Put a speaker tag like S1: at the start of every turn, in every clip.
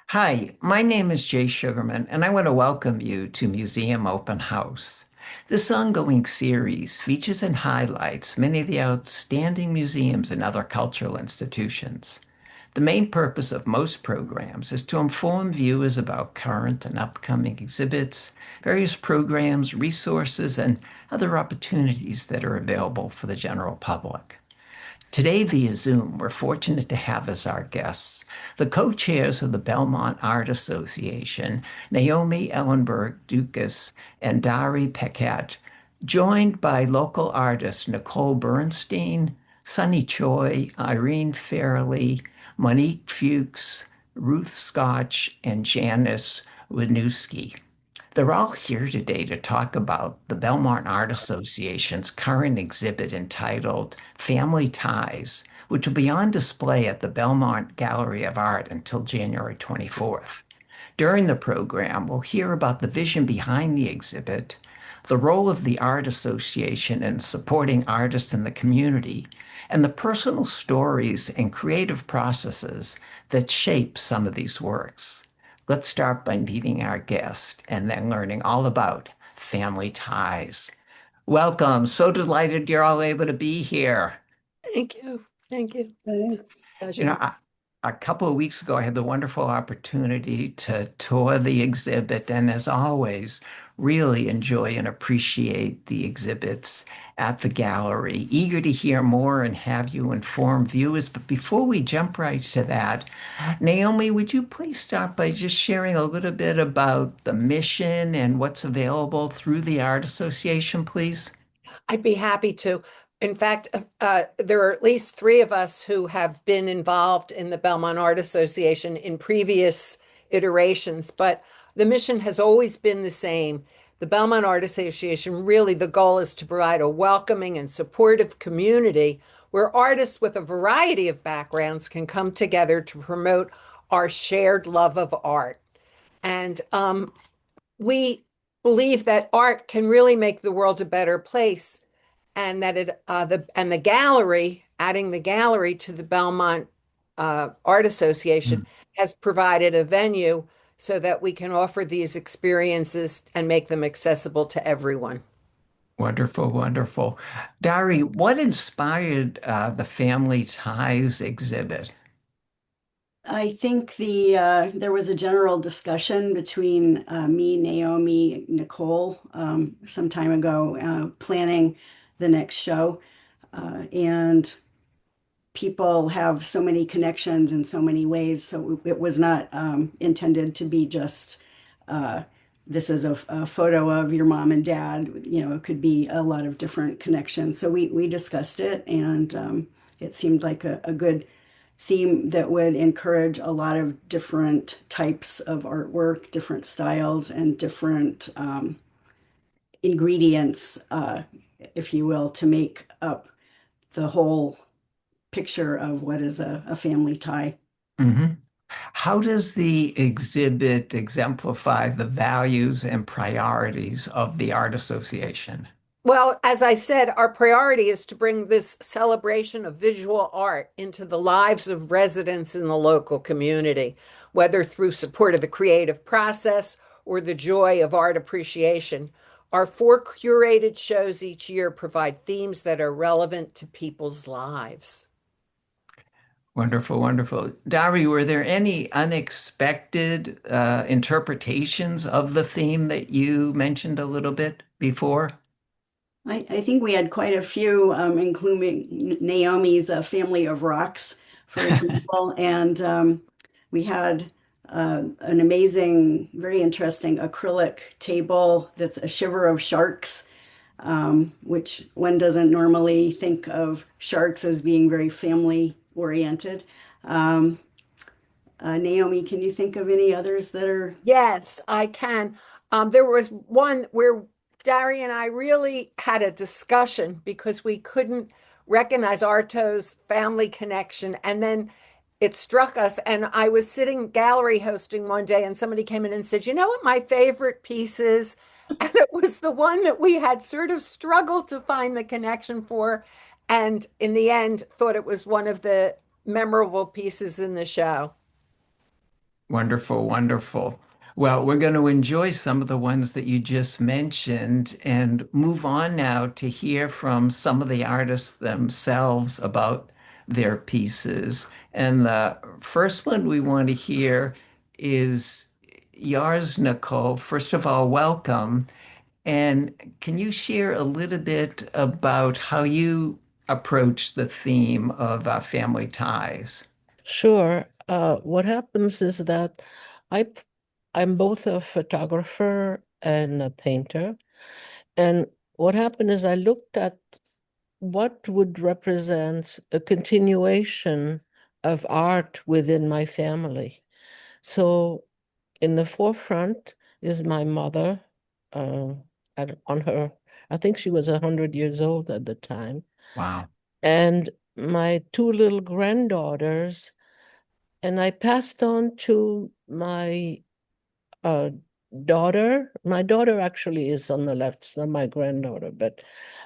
S1: Hi, my name is Jay Sugarman, and I want to welcome you to Museum Open House. This ongoing series features and highlights many of the outstanding museums and other cultural institutions. The main purpose of most programs is to inform viewers about current and upcoming exhibits, various programs, resources, and other opportunities that are available for the general public. Today, via Zoom, we're fortunate to have as our guests the co-chairs of the Belmont Art Association, Naomi Ellenberg-Dukas and Dari Paquette, joined by local artists Nicole Bernstein, Sunny Choi, Irene Fairley, Monique Fuchs, Ruth Scotch, and Janis Wisniewskei. They're all here today to talk about the Belmont Art Association's current exhibit entitled Family Ties, which will be on display at the Belmont Gallery of Art until January 24th. During the program, we'll hear about the vision behind the exhibit, the role of the Art Association in supporting artists in the community, and the personal stories and creative processes that shape some of these works. Let's start by meeting our guest and then learning all about family ties. Welcome. So delighted you're all able to be here.
S2: Thank you. Thank you. It's a
S3: Thanks.
S1: You know,
S2: pleasure.
S1: a couple of weeks ago, I had the wonderful opportunity to tour the exhibit, and as always, really enjoy and appreciate the exhibits at the gallery. Eager to hear more and have you inform viewers. But before we jump right to that, Naomi, would you please start by just sharing a little bit about the mission and what's available through the Art Association, please?
S2: I'd be happy to. In fact, there are at least three of us who have been involved in the Belmont Art Association in previous iterations, but the mission has always been the same. The Belmont Art Association, really, the goal is to provide a welcoming and supportive community where artists with a variety of backgrounds can come together to promote our shared love of art. And we believe that art can really make the world a better place, and that the gallery, adding the gallery to the Belmont Art Association, has provided a venue so that we can offer these experiences and make them accessible to everyone.
S1: Wonderful, wonderful. Dari, what inspired the Family Ties exhibit?
S3: I think there was a general discussion between me, Naomi, Nicole some time ago, planning the next show. And people have so many connections in so many ways. So it was not intended to be just this is a photo of your mom and dad. It could be a lot of different connections. So we discussed it, and it seemed like a good theme that would encourage a lot of different types of artwork, different styles, and different ingredients, if you will, to make up the whole picture of what is a family tie.
S1: Mhm. How does the exhibit exemplify the values and priorities of the Art Association?
S2: Well, as I said, our priority is to bring this celebration of visual art into the lives of residents in the local community, whether through support of the creative process or the joy of art appreciation. Our four curated shows each year provide themes that are relevant to people's lives.
S1: Wonderful, wonderful. Dari, were there any unexpected interpretations of the theme that you mentioned a little bit before?
S3: I think we had quite a few, including Naomi's Family of Rocks, for example. And we had an amazing, very interesting acrylic table that's a shiver of sharks, which one doesn't normally think of sharks as being very family oriented. Um, Naomi, can you think of any others that are?
S2: Yes, I can. There was one where Dari and I really had a discussion because we couldn't recognize Arto's family connection. And then it struck us. And I was sitting gallery hosting one day, and somebody came in and said, "You know what my favorite piece is?" And it was the one that we had sort of struggled to find the connection for. And in the end, thought it was one of the memorable pieces in the show.
S1: Wonderful, wonderful. Well, we're going to enjoy some of the ones that you just mentioned and move on now to hear from some of the artists themselves about their pieces. And the first one we want to hear is yours, Nicole. First of all, welcome. And can you share a little bit about how you approach the theme of family ties?
S4: Sure. What happens is that I, p- I'm both a photographer and a painter. And what happened is I looked at what would represent a continuation of art within my family. So in the forefront is my mother, uh, on her, I think she was 100 years old at the time,
S1: Wow.
S4: and my two little granddaughters. And I passed on to my uh, daughter. My daughter actually is on the left, it's not my granddaughter, but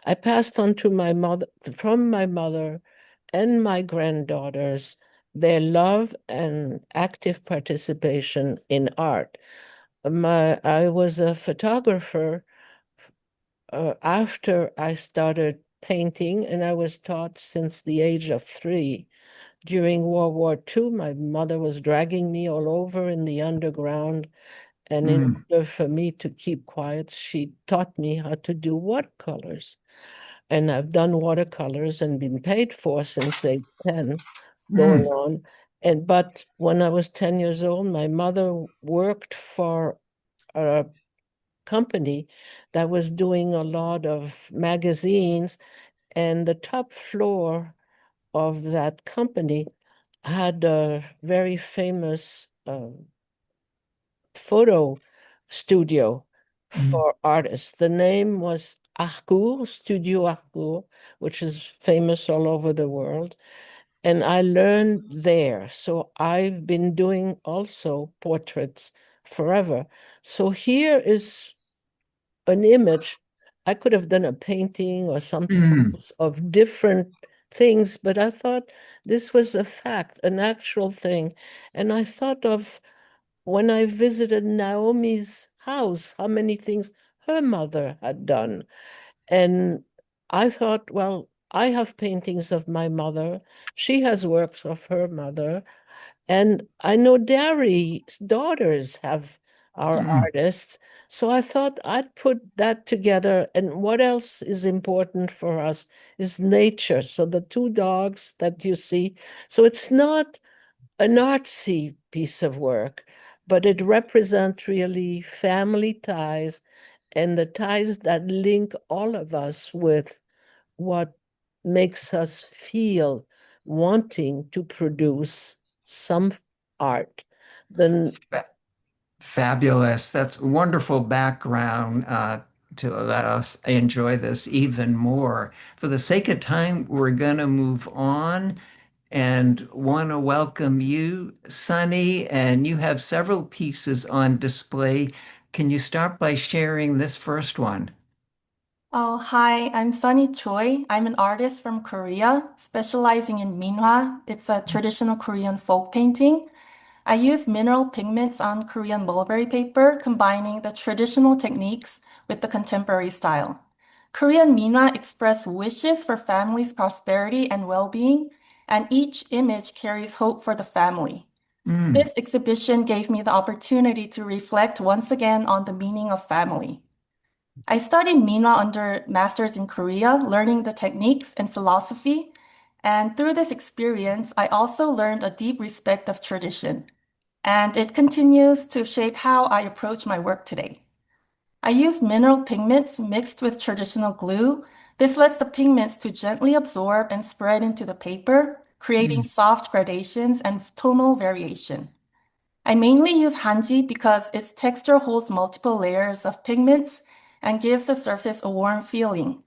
S4: I passed on to my mother, from my mother and my granddaughters, their love and active participation in art. I was a photographer after I started painting, and I was taught since the age of 3. During World War II, my mother was dragging me all over in the underground. And in
S1: Mm,
S4: order for me to keep quiet, she taught me how to do watercolors. And I've done watercolors and been paid for since age 10, going
S1: mm,
S4: on. But when I was 10 years old, my mother worked for a company that was doing a lot of magazines, and the top floor of that company had a very famous photo studio
S1: mm.
S4: for artists. The name was Harcourt, Studio Harcourt, which is famous all over the world. And I learned there. So I've been doing also portraits forever. So here is an image. I could have done a painting or something
S1: Mm.
S4: else of different things, but I thought this was a fact, an actual thing. And I thought of when I visited Naomi's house, how many things her mother had done. And I thought, well, I have paintings of my mother. She has works of her mother. And I know Dari's daughters have our
S1: Mm.
S4: artists. So I thought I'd put that together. And what else is important for us is nature. So the two dogs that you see. So it's not an artsy piece of work, but it represents really family ties and the ties that link all of us with what makes us feel wanting to produce some art. Then,
S1: Fa- Fabulous. That's wonderful background to let us enjoy this even more. For the sake of time, we're going to move on and want to welcome you, Sunny, and you have several pieces on display. Can you start by sharing this first one?
S5: Oh, hi, I'm Sunny Choi. I'm an artist from Korea, specializing in minhwa. It's a traditional Korean folk painting. I use mineral pigments on Korean mulberry paper, combining the traditional techniques with the contemporary style. Korean minhwa express wishes for families' prosperity and well-being, and each image carries hope for the family.
S1: Mm,
S5: This exhibition gave me the opportunity to reflect once again on the meaning of family. I studied Minhwa under Masters in Korea, learning the techniques and philosophy. And through this experience, I also learned a deep respect of tradition. And it continues to shape how I approach my work today. I use mineral pigments mixed with traditional glue. This lets the pigments to gently absorb and spread into the paper, creating
S1: mm.
S5: soft gradations and tonal variation. I mainly use hanji because its texture holds multiple layers of pigments and gives the surface a warm feeling.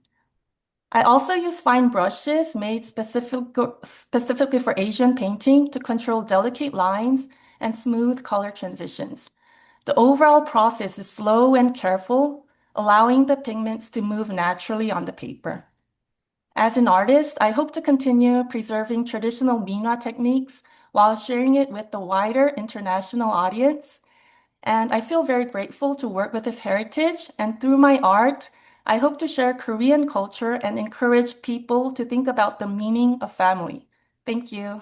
S5: I also use fine brushes made specifically for Asian painting to control delicate lines and smooth color transitions. The overall process is slow and careful, allowing the pigments to move naturally on the paper. As an artist, I hope to continue preserving traditional Minhwa techniques while sharing it with the wider international audience. And I feel very grateful to work with this heritage. And through my art, I hope to share Korean culture and encourage people to think about the meaning of family. Thank you.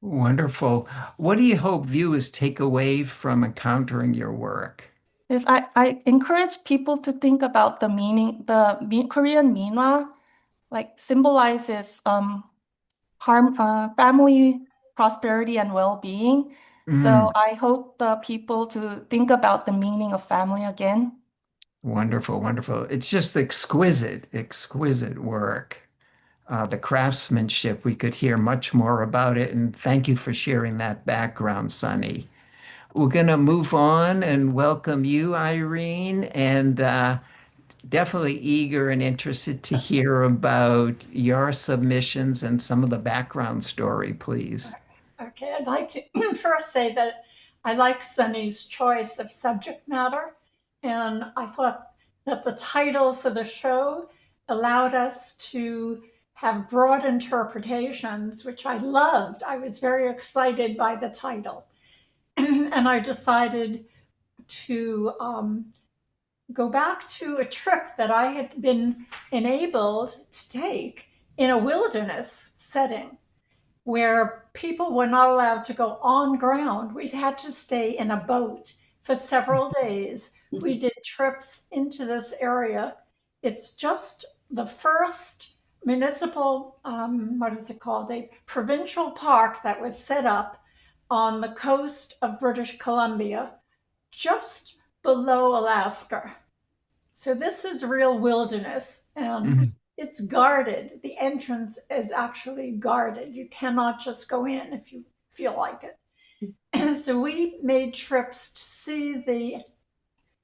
S1: Wonderful. What do you hope viewers take away from encountering your work?
S5: Yes, I encourage people to think about the meaning, Korean minhwa, like symbolizes family prosperity and well-being. So
S1: Mm,
S5: I hope the people to think about the meaning of family again.
S1: wonderful, wonderful. It's just exquisite, exquisite work. The craftsmanship, we could hear much more about it. And thank you for sharing that background, Sunny. We're going to move on and welcome you, Irene, and definitely eager and interested to hear about your submissions and some of the background story, please.
S6: Okay, I'd like to first say that I like Sunny's choice of subject matter, and I thought that the title for the show allowed us to have broad interpretations, which I loved. I was very excited by the title, and I decided to go back to a trip that I had been enabled to take in a wilderness setting where people were not allowed to go on ground. We had to stay in a boat for several days. We did trips into this area. It's just the first municipal, what is it called? A provincial park that was set up on the coast of British Columbia, just below Alaska. So this is real wilderness, and it's guarded. The entrance is actually guarded. You cannot just go in if you feel like it. And so we made trips to see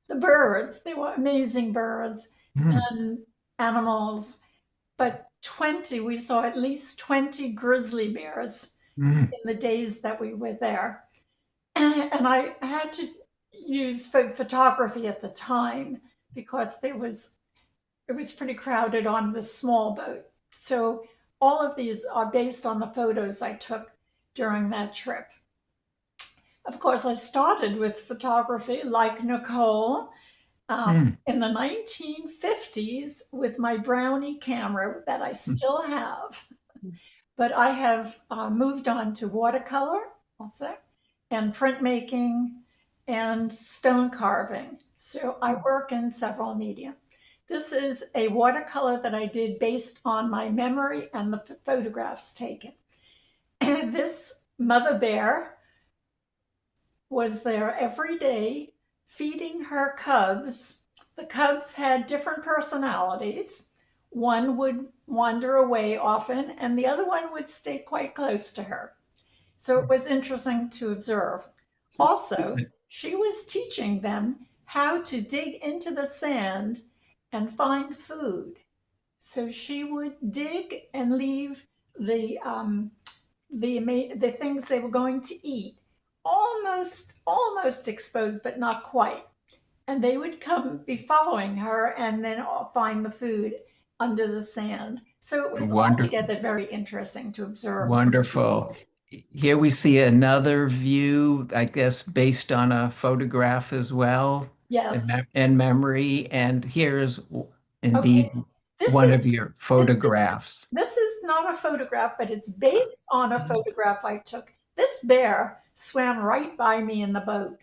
S6: the birds. They were amazing birds and animals. But we saw at least 20 grizzly bears in the days that we were there. And I had to use photography at the time because it was pretty crowded on this small boat. So all of these are based on the photos I took during that trip. Of course, I started with photography like Nicole in the 1950s with my Brownie camera that I still have. But I have moved on to watercolor also, and printmaking and stone carving. So I work in several media. This is a watercolor that I did based on my memory and the photographs taken. This mother bear was there every day feeding her cubs. The cubs had different personalities. One would wander away often, and the other one would stay quite close to her. So it was interesting to observe. Also, she was teaching them how to dig into the sand and find food. So she would dig and leave the things they were going to eat almost exposed, but not quite. And they would be following her and then find the food under the sand. So it was
S1: Wonderful.
S6: altogether very interesting to observe.
S1: Wonderful. Here we see another view, I guess, based on a photograph as well
S6: Yes.
S1: in memory. And here's indeed
S6: Okay. This
S1: one
S6: is
S1: of your photographs.
S6: this is not a photograph, but it's based on a photograph I took. This bear swam right by me in the boat.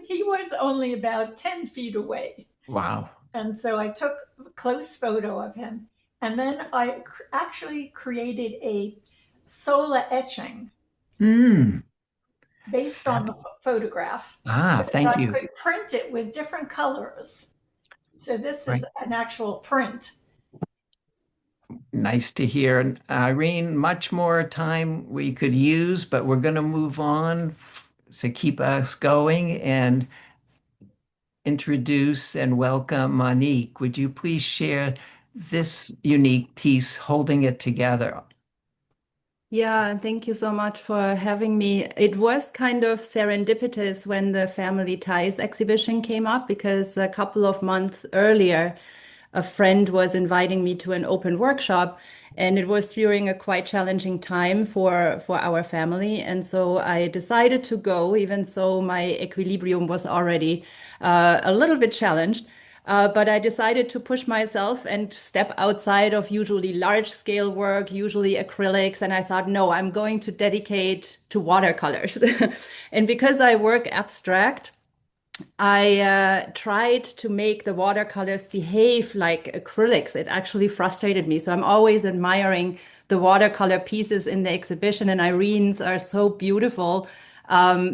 S6: He was only about 10 feet away.
S1: Wow.
S6: And so I took a close photo of him. And then I actually created a solar etching based on the photograph.
S1: Ah,
S6: So
S1: thank
S6: that I
S1: you.
S6: could print it with different colors. So this is an actual print.
S1: Nice to hear. And Irene, much more time we could use, but we're going to move on to keep us going and introduce and welcome Monique. Would you please share this unique piece, Holding It Together?
S7: Yeah, thank you so much for having me. It was kind of serendipitous when the Family Ties exhibition came up because a couple of months earlier, a friend was inviting me to an open workshop, and it was during a quite challenging time for our family. And so I decided to go, even though my equilibrium was already a little bit challenged. But I decided to push myself and step outside of usually large scale work, usually acrylics. And I thought, no, I'm going to dedicate to watercolors. And because I work abstract, I tried to make the watercolors behave like acrylics. It actually frustrated me. So I'm always admiring the watercolor pieces in the exhibition, and Irene's are so beautiful,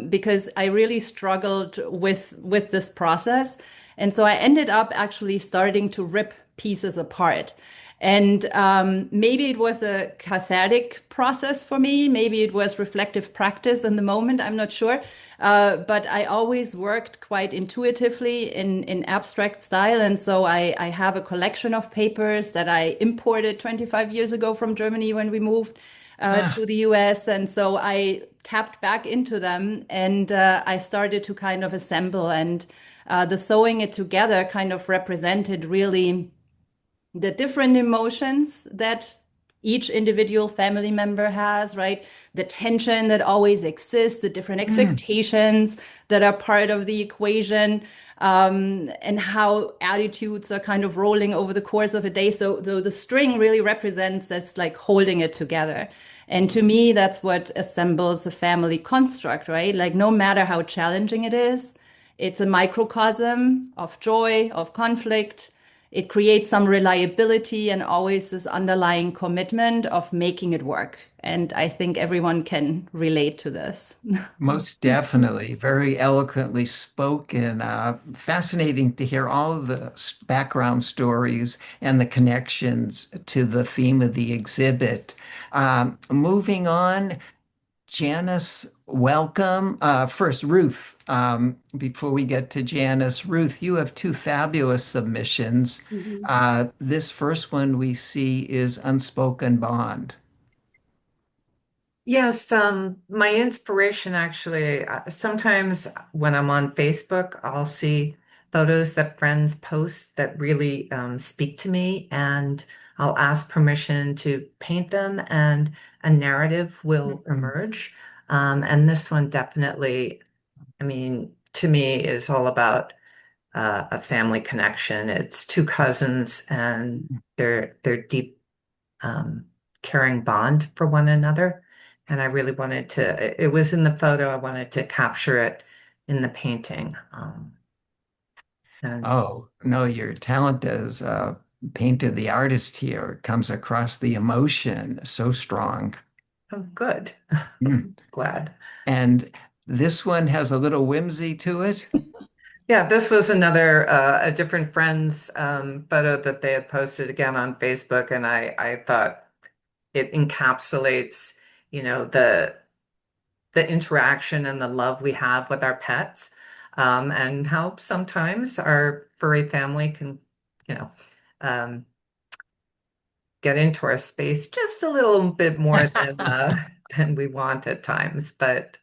S7: because I really struggled with this process. And so I ended up actually starting to rip pieces apart. And maybe it was a cathartic process for me. Maybe it was reflective practice in the moment. I'm not sure. But I always worked quite intuitively in abstract style. And so I have a collection of papers that I imported 25 years ago from Germany when we moved to the US. And so I tapped back into them, and I started to kind of assemble. And the sewing it together kind of represented really the different emotions that each individual family member has, right? The tension that always exists, the different expectations that are part of the equation, and how attitudes are kind of rolling over the course of a day. So the string really represents this, like, holding it together. And to me, that's what assembles a family construct, right? Like, no matter how challenging it is, it's a microcosm of joy, of conflict. It creates some reliability and always this underlying commitment of making it work. And I think everyone can relate to this.
S1: Most definitely. Very eloquently spoken. Fascinating to hear all of the background stories and the connections to the theme of the exhibit. Moving on, Janis, welcome. First, Ruth, before we get to Janis, Ruth, you have two fabulous submissions. This first one we see is Unspoken Bond.
S8: Yes, my inspiration actually, sometimes when I'm on Facebook, I'll see photos that friends post that really speak to me, and I'll ask permission to paint them, and a narrative will emerge. And this one definitely, I mean, to me, is all about a family connection. It's two cousins, and their deep caring bond for one another. And I really wanted to, it was in the photo, I wanted to capture it in the painting. And
S1: Oh, no, your talent as painter, the artist here, comes across the emotion so strong.
S8: oh, good.
S1: Mm.
S8: Glad.
S1: And this one has a little whimsy to it.
S8: Yeah, this was another, a different friend's photo that they had posted again on Facebook. And I thought it encapsulates, you know, the interaction and the love we have with our pets, and how sometimes our furry family can, you know, um, get into our space just a little bit more than we want at times. But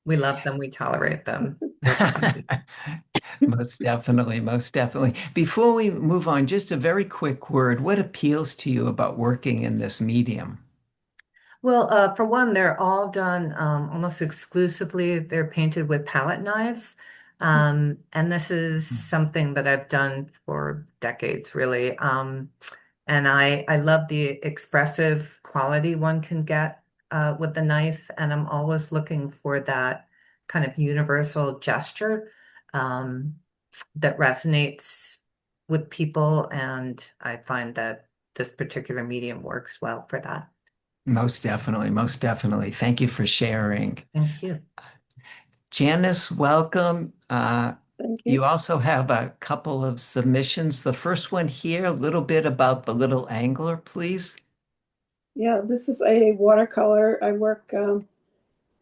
S8: we love them, we tolerate them. They're fine.
S1: Most definitely, most definitely. Before we move on, just a very quick word. What appeals to you about working in this medium?
S8: Well, for one, they're all done almost exclusively. They're painted with palette knives. And this is something that I've done for decades, really. And I love the expressive quality one can get with the knife. And I'm always looking for that kind of universal gesture that resonates with people. And I find that this particular medium works well for that.
S1: Most definitely, most definitely. Thank you for sharing.
S8: Thank you.
S1: Janis, welcome.
S9: Thank you.
S1: You also have a couple of submissions. The first one here, a little bit about the little angler, please.
S9: Yeah, this is a watercolor. I work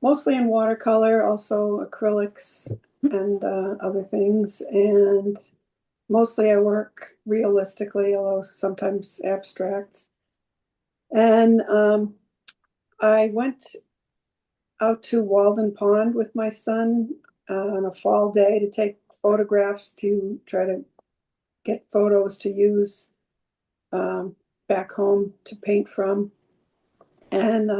S9: mostly in watercolor, also acrylics and other things. And mostly I work realistically, although sometimes abstracts. And I went out to Walden Pond with my son on a fall day to take photographs to try to get photos to use back home to paint from. And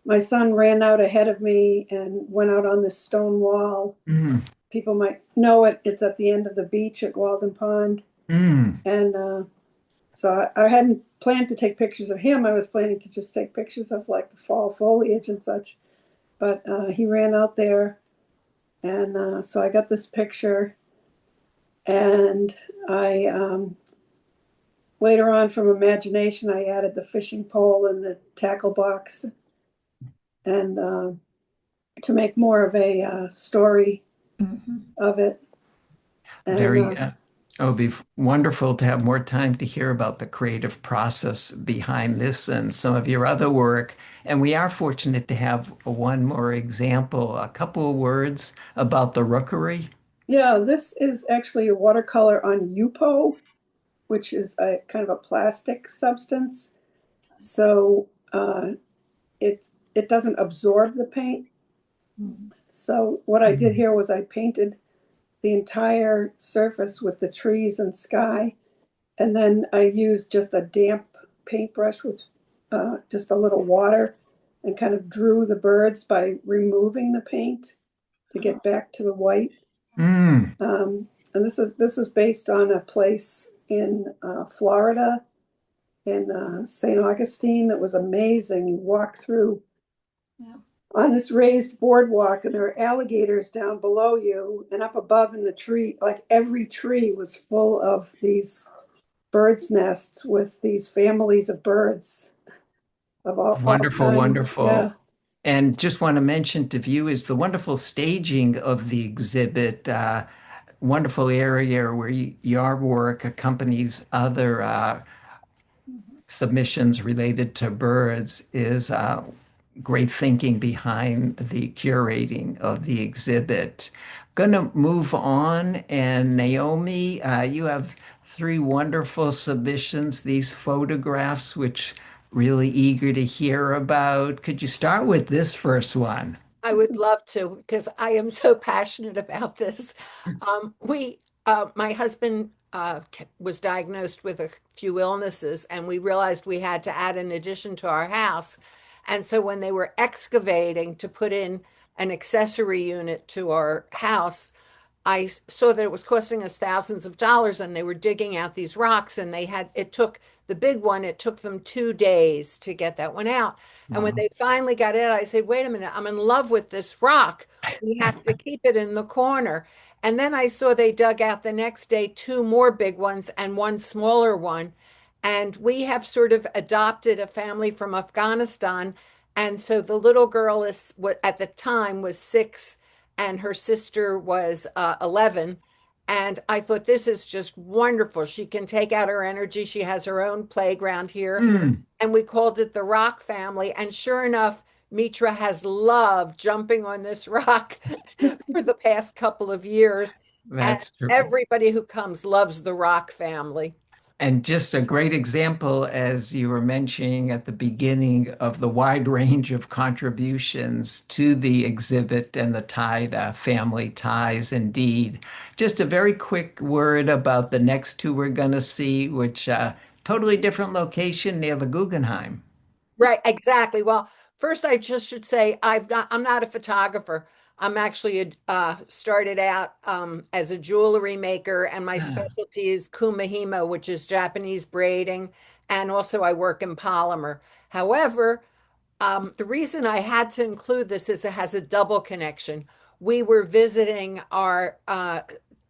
S9: my son ran out ahead of me and went out on this stone wall.
S1: Mm.
S9: People might know it. It's at the end of the beach at Walden Pond.
S1: Mm.
S9: And so I hadn't planned to take pictures of him. I was planning to just take pictures of like the fall foliage and such. But he ran out there. And so I got this picture. And I later on, from imagination, I added the fishing pole and the tackle box, and to make more of a story of it. And,
S1: Very, it would be wonderful to have more time to hear about the creative process behind this and some of your other work. And we are fortunate to have one more example, a couple of words about the rookery.
S9: yeah, this is actually a watercolor on Yupo, which is a kind of a plastic substance. So it doesn't absorb the paint. So what I did here was I painted the entire surface with the trees and sky, and then I used just a damp paintbrush with just a little water and kind of drew the birds by removing the paint to get back to the white. And this is based on a place in Florida, in St. Augustine, that was amazing. You walk through on this raised boardwalk, and there are alligators down below you, and up above in the tree, like every tree was full of these birds' nests with these families of birds of all
S1: Wonderful,
S9: kinds.
S1: wonderful.
S9: Yeah.
S1: And just want to mention to viewers the wonderful staging of the exhibit, wonderful area where your work accompanies other submissions related to birds is great thinking behind the curating of the exhibit. Going to move on, and Naomi, you have three wonderful submissions, these photographs, which really eager to hear about. Could you start with this first one?
S2: I would love to, because I am so passionate about this. My husband was diagnosed with a few illnesses, and we realized we had to add an addition to our house. And so when they were excavating to put in an accessory unit to our house, I saw that it was costing us thousands of dollars, and they were digging out these rocks, and it took the big one, it took them 2 days to get that one out. And when they finally got it, I said, wait a minute, I'm in love with this rock. We have to keep it in the corner. And then I saw they dug out the next day two more big ones and one smaller one. And we have sort of adopted a family from Afghanistan. And so the little girl is what at the time was 6, and her sister was 11. And I thought, this is just wonderful. She can take out her energy. She has her own playground here. And we called it the Rock Family. And sure enough, Mitra has loved jumping on this rock for the past couple of years.
S1: That's
S2: and
S1: true.
S2: everybody who comes loves the Rock Family.
S1: And just a great example, as you were mentioning at the beginning, of the wide range of contributions to the exhibit and the tied family ties indeed. Just a very quick word about the next two we're going to see, which totally different location near the Guggenheim.
S2: Right, exactly. Well, first I just should say I'm not a photographer. I'm actually started out as a jewelry maker, and my specialty is kumihimo, which is Japanese braiding, and also I work in polymer. However, the reason I had to include this is it has a double connection. We were visiting our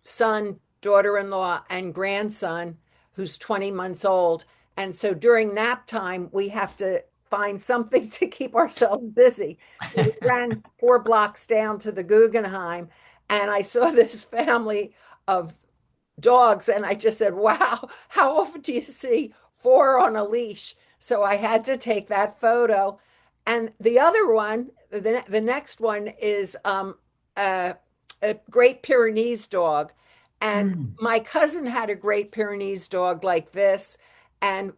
S2: son, daughter-in-law, and grandson, who's 20 months old. And so during nap time, we have to find something to keep ourselves busy. So we ran 4 blocks down to the Guggenheim, and I saw this family of dogs, and I just said, wow, how often do you see 4 on a leash? So I had to take that photo. And the other one, the next one is a Great Pyrenees dog. And my cousin had a Great Pyrenees dog like this, and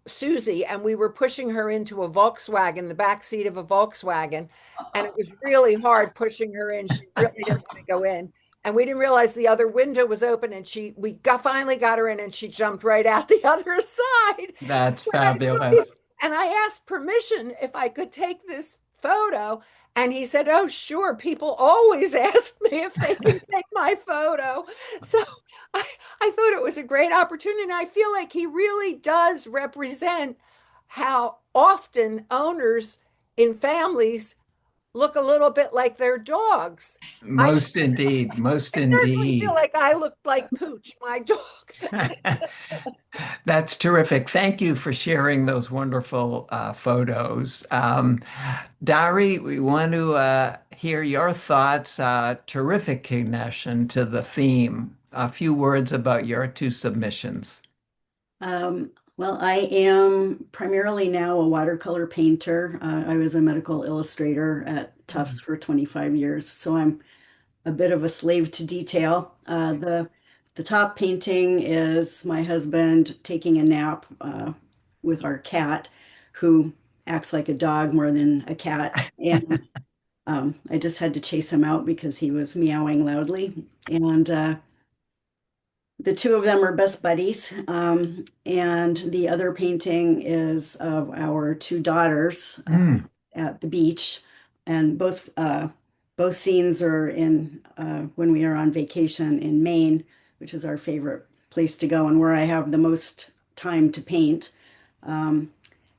S2: Susie, and we were pushing her into a Volkswagen, the back seat of a Volkswagen, and it was really hard pushing her in. She really didn't want to go in. and we didn't realize the other window was open, and finally got her in, and she jumped right out the other side.
S1: That's
S2: When I
S1: fabulous.
S2: and I asked permission if I could take this photo, and he said, "Oh, sure. People always ask me if they can take my photo." So I, I thought it was a great opportunity, and I feel like he really does represent how often owners in families look a little bit like their dogs. I
S1: Most indeed, most
S2: certainly feel
S1: indeed.
S2: like I look like Pooch, my dog.
S1: That's terrific. Thank you for sharing those wonderful photos. Dari, we want to hear your thoughts. Terrific connection to the theme. A few words about your two submissions.
S3: Well, I am primarily now a watercolor painter. I was a medical illustrator at Tufts for 25 years, so I'm a bit of a slave to detail. The top painting is my husband taking a nap with our cat, who acts like a dog more than a cat, and I just had to chase him out because he was meowing loudly. And the two of them are best buddies. And the other painting is of our two daughters
S1: Mm.
S3: at the beach. And both scenes are in when we are on vacation in Maine, which is our favorite place to go and where I have the most time to paint. And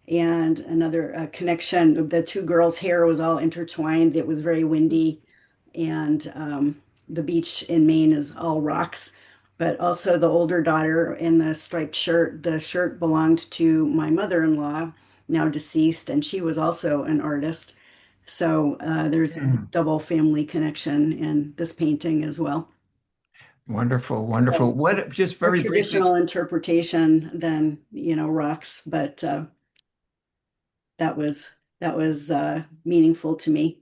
S3: another connection, the two girls' hair was all intertwined. It was very windy, and the beach in Maine is all rocks. But also the older daughter in the striped shirt, the shirt belonged to my mother-in-law, now deceased, and she was also an artist. So there's a
S1: Mm.
S3: double family connection in this painting as well.
S1: Wonderful, wonderful. What, just
S3: More
S1: very briefly,
S3: traditional interpretation than, rocks, but that was meaningful to me.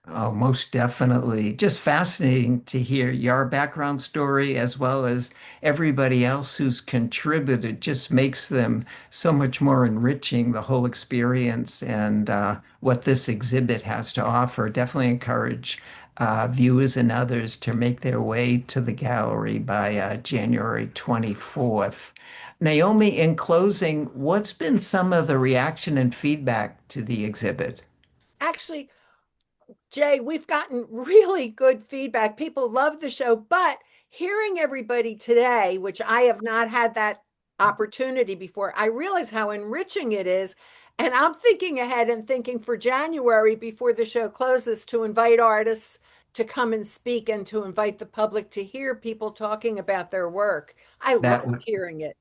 S1: oh, most definitely. Just fascinating to hear your background story as well as everybody else who's contributed. Just makes them so much more enriching, the whole experience and what this exhibit has to offer. Definitely encourage viewers and others to make their way to the gallery by January 24th. Naomi, in closing, what's been some of the reaction and feedback to the exhibit?
S2: Actually, Jay, we've gotten really good feedback. People love the show, but hearing everybody today, which I have not had that opportunity before, I realize how enriching it is. And I'm thinking ahead and thinking for January before the show closes to invite artists to come and speak and to invite the public to hear people talking about their work. I
S1: That
S2: loved hearing it.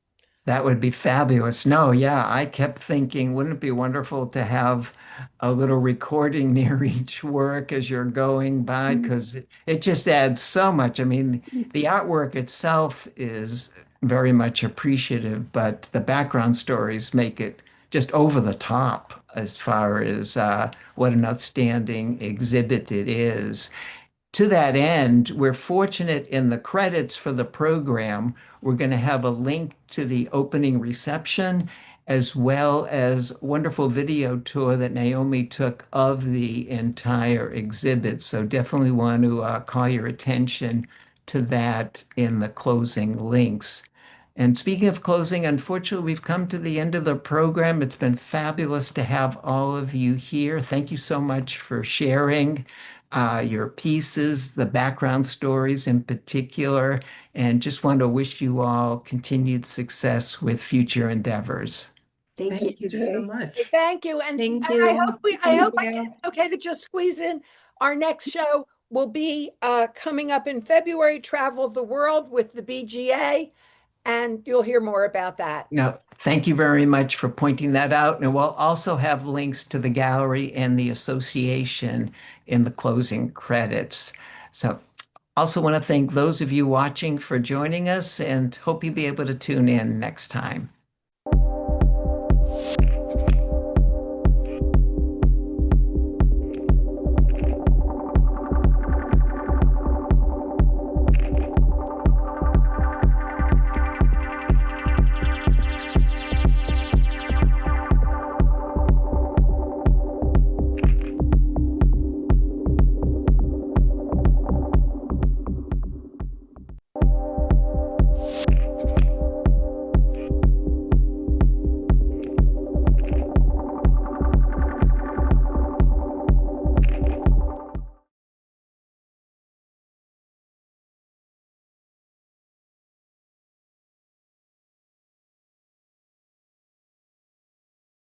S1: That would be fabulous. No, yeah, I kept thinking, wouldn't it be wonderful to have a little recording near each work as you're going by? Because it just adds so much. I mean, the artwork itself is very much appreciative, but the background stories make it just over the top as far as what an outstanding exhibit it is. To that end, we're fortunate in the credits for the program, we're going to have a link to the opening reception as well as wonderful video tour that Naomi took of the entire exhibit. So definitely want to call your attention to that in the closing links. And speaking of closing, unfortunately, we've come to the end of the program. It's been fabulous to have all of you here. Thank you so much for sharing your pieces, the background stories in particular, and just want to wish you all continued success with future endeavors.
S3: Thank you.
S8: Thank you so
S9: Jay.
S8: much.
S2: Thank you. And
S7: Thank
S2: I
S7: you.
S2: hope it's okay to just squeeze in. Our next show will be coming up in February, Travel the World with the BGA, and you'll hear more about that.
S1: Now, thank you very much for pointing that out. And we'll also have links to the gallery and the association in the closing credits. So also want to thank those of you watching for joining us and hope you'll be able to tune in next time.